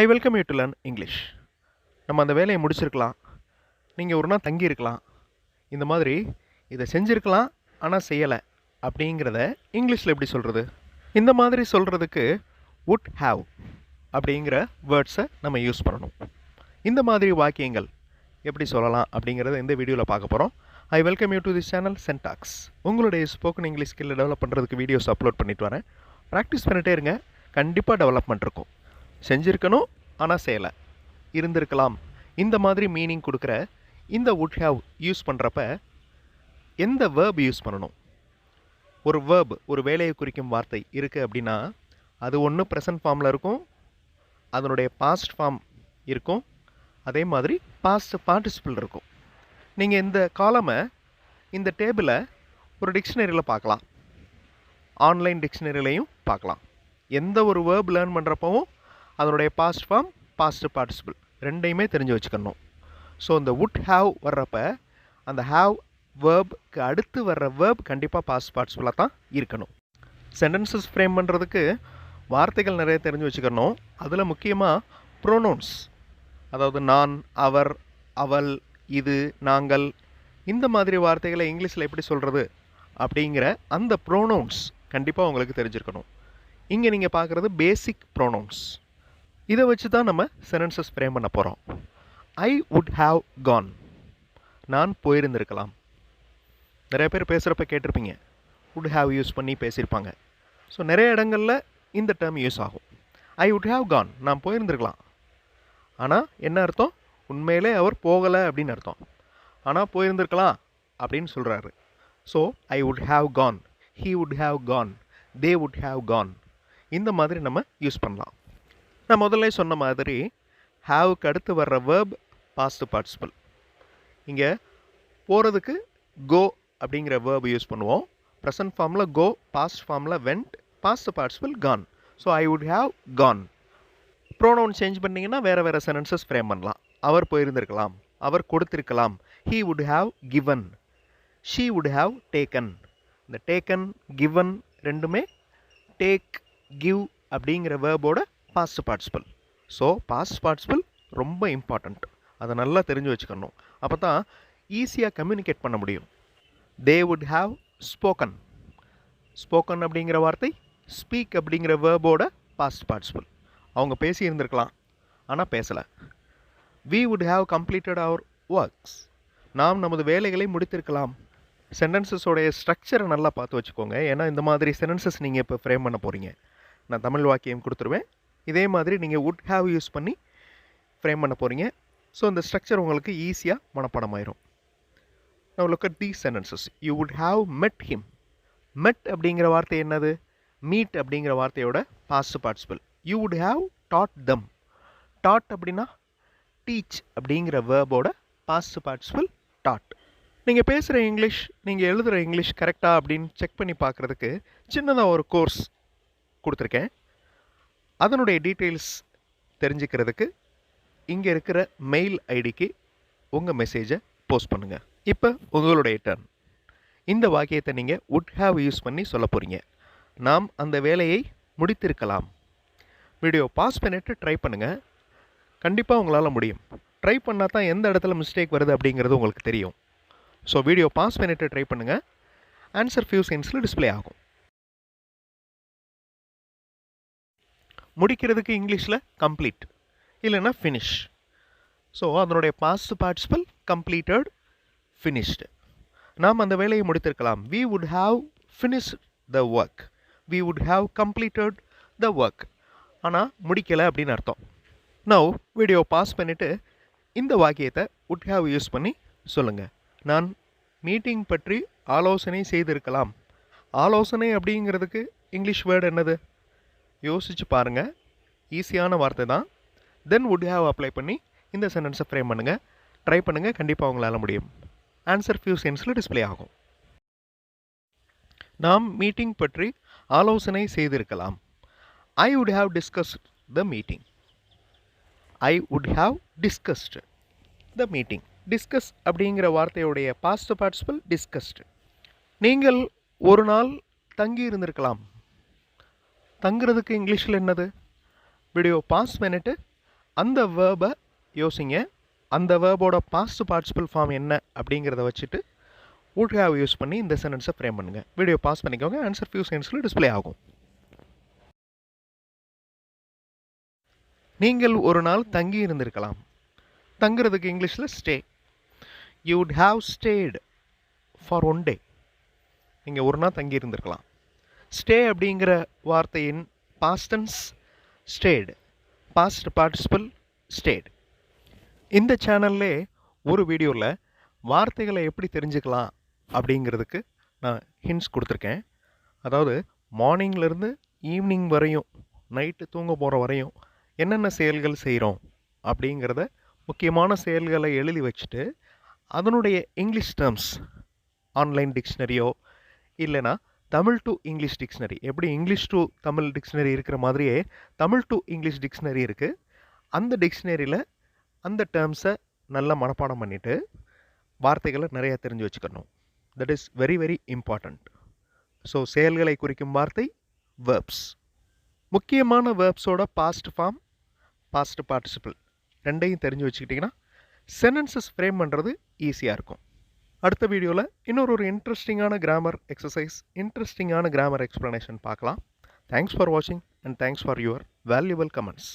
I welcome you to learn English. நம்ம அந்த வேலையை முடிச்சிருக்கலாம், நீங்கள் ஒரு நாள் தங்கியிருக்கலாம், இந்த மாதிரி இதை செஞ்சுருக்கலாம் ஆனால் செய்யலை அப்படிங்கிறத இங்கிலீஷில் எப்படி சொல்கிறது? இந்த மாதிரி சொல்கிறதுக்கு would have அப்படிங்கிற வேர்ட்ஸை நம்ம யூஸ் பண்ணணும். இந்த மாதிரி வாக்கியங்கள் எப்படி சொல்லலாம் அப்படிங்கிறத இந்த வீடியோவில் பார்க்க போகிறோம். I welcome you to this channel சென்டாக்ஸ். உங்களுடைய ஸ்போக்கன் இங்கிலீஷ் ஸ்கில்லை டெவலப் பண்ணுறதுக்கு வீடியோஸ் அப்லோட் பண்ணிட்டு வரேன். ப்ராக்டிஸ் பண்ணிகிட்டே இருங்க, கண்டிப்பாக டெவலப்மெண்ட் இருக்கும். செஞ்சுருக்கணும் ஆனால் செய்யலை, இருந்திருக்கலாம், இந்த மாதிரி மீனிங் கொடுக்குற இந்த would have யூஸ் பண்ணுறப்ப எந்த வேர்ப் யூஸ் பண்ணணும்? ஒரு வேர்ப், ஒரு வேலையை குறிக்கும் வார்த்தை இருக்குது அப்படின்னா அது ஒன்று ப்ரெசன்ட் ஃபார்மில் இருக்கும், அதனுடைய பாஸ்ட் ஃபார்ம் இருக்கும், அதே மாதிரி பாஸ்ட் பார்ட்டிசிபிள் இருக்கும். நீங்கள் இந்த காலமை, இந்த டேபிளை ஒரு டிக்ஷனரியில் பார்க்கலாம், ஆன்லைன் டிக்ஷனரிலையும் பார்க்கலாம். எந்த ஒரு வேர்ப் லேர்ன் பண்ணுறப்பவும் அதனுடைய பாஸ்ட் ஃபார்ம், பாஸ்ட் பார்ட்டிசிபிள் ரெண்டையுமே தெரிஞ்சு வச்சுக்கணும். ஸோ இந்த would have வர்றப்ப அந்த have வேர்புக்கு அடுத்து வர்ற வேர்ப் கண்டிப்பாக பாஸ்ட் பார்ட்டிசிபிளாக தான் இருக்கணும். சென்டென்சஸ் ஃப்ரேம் பண்ணுறதுக்கு வார்த்தைகள் நிறைய தெரிஞ்சு வச்சுக்கணும். அதில் முக்கியமாக ப்ரோனவுன்ஸ், அதாவது நான், அவர், அவள், இது, நாங்கள், இந்த மாதிரி வார்த்தைகளை இங்கிலீஷில் எப்படி சொல்கிறது அப்படிங்கிற அந்த ப்ரோனவுன்ஸ் கண்டிப்பாக உங்களுக்கு தெரிஞ்சிருக்கணும். இங்கே நீங்கள் பார்க்குறது பேசிக் ப்ரோனவுன்ஸ். இதை வச்சு தான் நம்ம சென்டென்சஸ் ஃப்ரேம் பண்ண போகிறோம். ஐ would have gone, நான் போயிருந்திருக்கலாம். நிறைய பேர் பேசுகிறப்ப கேட்டிருப்பீங்க, would have யூஸ் பண்ணி பேசியிருப்பாங்க. ஸோ நிறைய இடங்களில் இந்த டேர்ம் யூஸ் ஆகும். ஐ would have gone, நான் போயிருந்திருக்கலாம். ஆனால் என்ன அர்த்தம்? உண்மையிலே அவர் போகலை அப்படின்னு அர்த்தம். ஆனால் போயிருந்திருக்கலாம் அப்படின்னு சொல்கிறாரு. So I would have gone, he would have gone, they would have gone, இந்த மாதிரி நம்ம யூஸ் பண்ணலாம். நான் முதல்ல சொன்ன மாதிரி ஹாவுக்கு அடுத்து வர்ற வேர்ப் பாஸ்ட் பார்ட்டிசிபிள். இங்கே போகிறதுக்கு கோ அப்படிங்கிற வேர்ப் யூஸ் பண்ணுவோம். ப்ரெசன்ட் ஃபார்மில் கோ, பாஸ்ட் ஃபார்மில் went, past participle gone. So I would have gone. Pronoun change பண்ணிங்கன்னா வேறு வேறு சென்டென்சஸ் ஃப்ரேம் பண்ணலாம். அவர் போயிருந்திருக்கலாம், அவர் கொடுத்திருக்கலாம், he would have given, she would have taken. இந்த டேக்கன், கிவன் ரெண்டுமே டேக், கிவ் அப்படிங்கிற வேர்போட past participle. So past participle ரொம்ப இம்பார்ட்டண்ட், அதை நல்லா தெரிஞ்சு வச்சுக்கணும். அப்போ தான் ஈஸியாக கம்யூனிகேட் பண்ண முடியும். தே would have spoken, ஸ்போக்கன் அப்படிங்கிற வார்த்தை ஸ்பீக் அப்படிங்கிற வேர்போட பாஸ்ட் பார்ட்டிசிபிள். அவங்க பேசி இருந்திருக்கலாம் ஆனால் பேசலை. we would have completed our works, நாம் நமது வேலைகளை முடித்திருக்கலாம். சென்டென்சஸோடைய ஸ்ட்ரக்சரை நல்லா பார்த்து வச்சுக்கோங்க. ஏன்னா இந்த மாதிரி சென்டென்சஸ் நீங்கள் இப்போ ஃப்ரேம் பண்ண போகிறீங்க. நான் தமிழ் வாக்கியம் கொடுத்துருவேன், இதே மாதிரி நீங்கள் would have யூஸ் பண்ணி ஃப்ரேம் பண்ண போகிறீங்க. ஸோ இந்த ஸ்ட்ரக்சர் உங்களுக்கு ஈஸியாக மனப்பாடமாயிரும். Now look at these sentences. You would have met him. met அப்படிங்கிற வார்த்தை என்னது? meet அப்படிங்கிற வார்த்தையோட past participle. You would have taught them. taught அப்படின்னா teach அப்படிங்கிற வேர்போட past participle taught. நீங்கள் பேசுகிற இங்கிலீஷ், நீங்கள் எழுதுகிற இங்கிலீஷ் கரெக்டாக அப்படின்னு செக் பண்ணி பார்க்குறதுக்கு சின்னதாக ஒரு கோர்ஸ் கொடுத்துருக்கேன். அதனுடைய டீட்டெயில்ஸ் தெரிஞ்சுக்கிறதுக்கு இங்கே இருக்கிற மெயில் ஐடிக்கு உங்கள் மெசேஜை போஸ்ட் பண்ணுங்கள். இப்போ உங்களுடைய டர்ன். இந்த வாக்கியத்தை நீங்கள் would have யூஸ் பண்ணி சொல்ல போகிறீங்க. நாம் அந்த வேலையை முடித்திருக்கலாம். வீடியோ பாஸ் பண்ணிவிட்டு ட்ரை பண்ணுங்கள், கண்டிப்பாக உங்களால் முடியும். ட்ரை பண்ணால் தான் எந்த இடத்துல மிஸ்டேக் வருது அப்படிங்கிறது உங்களுக்கு தெரியும். ஸோ வீடியோ பாஸ் பண்ணிவிட்டு ட்ரை பண்ணுங்கள். ஆன்சர் ஃபியூ செகண்ட்ஸில் டிஸ்பிளே ஆகும். முடிக்கிறதுக்கு இங்கிலீஷில் கம்ப்ளீட் இல்லைன்னா ஃபினிஷ். ஸோ அதனுடைய பாஸ்ட் பார்ட்டிசிபிள் கம்ப்ளீட்டட், ஃபினிஷ்டு. நாம் அந்த வேலையை முடித்திருக்கலாம். we would have finished the work, we would have completed the work. ஆனால் முடிக்கலை அப்படின்னு அர்த்தம். நவ் வீடியோ பாஸ் பண்ணிவிட்டு இந்த வாக்கியத்தை would have யூஸ் பண்ணி சொல்லுங்கள். நான் மீட்டிங் பற்றி ஆலோசனை செய்திருக்கலாம். ஆலோசனை அப்படிங்கிறதுக்கு இங்கிலீஷ் வேர்டு என்னது? யோசிச்சு பாருங்கள், ஈஸியான வார்த்தை தான். தென் would have அப்ளை பண்ணி இந்த சென்டென்ஸை ஃப்ரேம் பண்ணுங்கள். ட்ரை பண்ணுங்கள், கண்டிப்பாக உங்களால் முடியும். ஆன்சர் ஃபியூ செகண்ட்ஸில் டிஸ்பிளே ஆகும். நாம் மீட்டிங் பற்றி ஆலோசனை செய்திருக்கலாம். ஐ would have discussed the meeting. I would have discussed the meeting. Discuss அப்படிங்கிற வார்த்தையுடைய பாஸ்ட் பார்ட்டிசிபிள் டிஸ்கஸ்டு. நீங்கள் ஒரு நாள் தங்கி இருந்திருக்கலாம். தங்குறதுக்கு இங்கிலீஷில் என்னது? வீடியோ பாஸ் பண்ணிவிட்டு அந்த வேர்பை யோசிங்க. அந்த வேர்போட பாஸ்ட் பார்ட்டிசிபிள் ஃபார்ம் என்ன அப்படிங்கிறத வச்சுட்டு would have யூஸ் பண்ணி இந்த சென்டென்ஸை ஃப்ரேம் பண்ணுங்கள். வீடியோ பாஸ் பண்ணிக்கோங்க. ஆன்சர் ஃபியூ செகண்ட்ஸில் டிஸ்ப்ளே ஆகும். நீங்கள் ஒரு நாள் தங்கி இருந்திருக்கலாம். தங்குறதுக்கு இங்கிலீஷில் stay. You would have state for one day. நீங்கள் ஒரு நாள் தங்கி இருந்திருக்கலாம். ஸ்டே அப்படிங்கிற வார்த்தையின் பாஸ்டன்ஸ் ஸ்டேடு, பாஸ்ட் பார்ட்டிசிபிள் ஸ்டேட். இந்த சேனல்லே ஒரு வீடியோவில் வார்த்தைகளை எப்படி தெரிஞ்சுக்கலாம் அப்படிங்கிறதுக்கு நான் ஹிண்ட்ஸ் கொடுத்துருக்கேன். அதாவது மார்னிங்லேருந்து ஈவினிங் வரையும், நைட்டு தூங்க போகிற வரையும் என்னென்ன செயல்கள் செய்கிறோம் அப்படிங்கிறத, முக்கியமான செயல்களை எழுதி வச்சுட்டு அதனுடைய இங்கிலீஷ் டேர்ம்ஸ் ஆன்லைன் டிக்ஷனரியோ இல்லைனா தமிழ் டு இங்கிலீஷ் டிக்ஷனரி, எப்படி இங்கிலீஷ் டு தமிழ் டிக்ஷனரி இருக்கிற மாதிரியே தமிழ் டு இங்கிலீஷ் டிக்ஷனரி இருக்குது. அந்த டிக்ஷனரியில் அந்த டேர்ம்ஸை நல்லா மனப்பாடம் பண்ணிவிட்டு வார்த்தைகளை நிறையா தெரிஞ்சு வச்சுக்கணும். That is very very important. So செயல்களை குறிக்கும் வார்த்தை வேர்ப்ஸ். முக்கியமான வேர்ப்ஸோட பாஸ்ட் ஃபார்ம், பாஸ்ட் பார்ட்டிசிபிள் ரெண்டையும் தெரிஞ்சு வச்சுக்கிட்டிங்கன்னா சென்டென்சஸ் ஃப்ரேம் பண்ணுறது ஈஸியாக இருக்கும். அடுத்த வீடியோவில் இன்னொரு இன்ட்ரெஸ்டிங்கான கிராமர் எக்ஸசைஸ், இன்ட்ரெஸ்டிங்கான கிராமர் எக்ஸ்ப்ளனேஷன் பார்க்கலாம். தேங்க்ஸ் ஃபார் வாட்சிங் and thanks for your valuable comments.